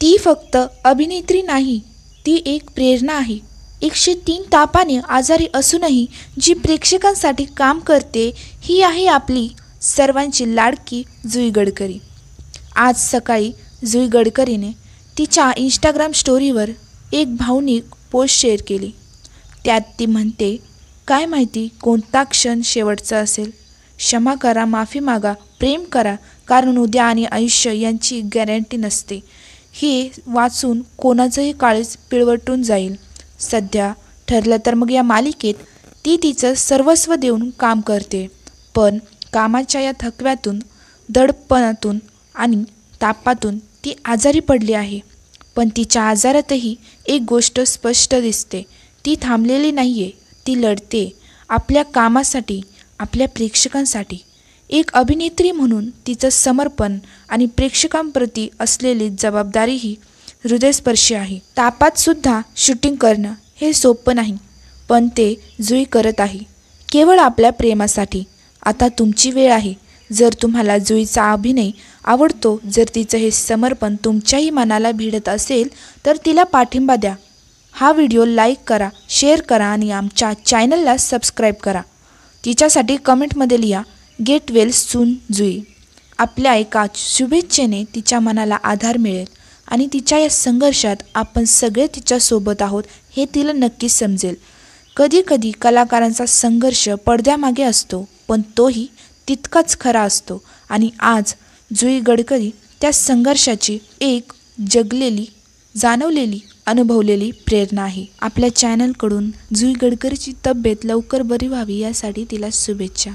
ती फक्त अभिनेत्री नाही, ती एक प्रेरणा आहे. 103 तापाने आजारी असूनही जी प्रेक्षकांसाठी काम करते, ही आहे आपली सर्वांची लाडकी जुई गडकरी. आज सकाळी जुई गडकरीने तिच्या इंस्टाग्राम स्टोरीवर एक भावनिक पोस्ट शेअर केली. त्यात ती म्हणते, काय माहिती कोणता क्षण शेवटचा असेल. क्षमा करा, माफी मागा, प्रेम करा, कारण उद्या आणि आयुष्य यांची गॅरंटी नसते. हे वाचून कोणाचंही काळीज पिळवटून जाईल. सध्या ठरलं तर मग या मालिकेत ती तिचं सर्वस्व देऊन काम करते, पण कामाच्या या थकव्यातून, दडपणातून आणि तापातून ती आजारी पडली आहे. पण तिच्या आजारातही एक गोष्ट स्पष्ट दिसते, ती थांबलेली नाही आहे, ती लढते आपल्या कामासाठी, आपल्या प्रेक्षकांसाठी. एक अभिनेत्री म्हणून तिचं समर्पण आणि प्रेक्षकांप्रती असलेली जबाबदारीही हृदयस्पर्शी आहे. तापात सुद्धा शूटिंग करणं हे सोपं नाही, पण ते जुई करत आहे केवळ आपल्या प्रेमासाठी. आता तुमची वेळ आहे. जर तुम्हाला जुईचा अभिनय आवडतो, जर तिचं हे समर्पण तुमच्याही मनाला भिडत असेल, तर तिला पाठिंबा द्या. हा व्हिडिओ लाईक करा, शेअर करा आणि आमच्या चॅनलला सबस्क्राईब करा. तिच्यासाठी कमेंटमध्ये लिहा, गेट वेल सून जुई. आपल्या एका शुभेच्छेने तिच्या मनाला आधार मिळेल आणि तिच्या या संघर्षात आपण सगळे तिच्यासोबत आहोत हे तिला नक्कीच समजेल. कधी कधी कलाकारांचा संघर्ष पडद्यामागे असतो, पण तोही तितकाच खरा असतो. आणि आज जुई गडकरी त्या संघर्षाची एक जगलेली, जाणवलेली, अनुभवलेली प्रेरणा आहे. आपल्या चॅनलकडून जुई गडकरीची तब्येत लवकर बरी व्हावी यासाठी तिला शुभेच्छा.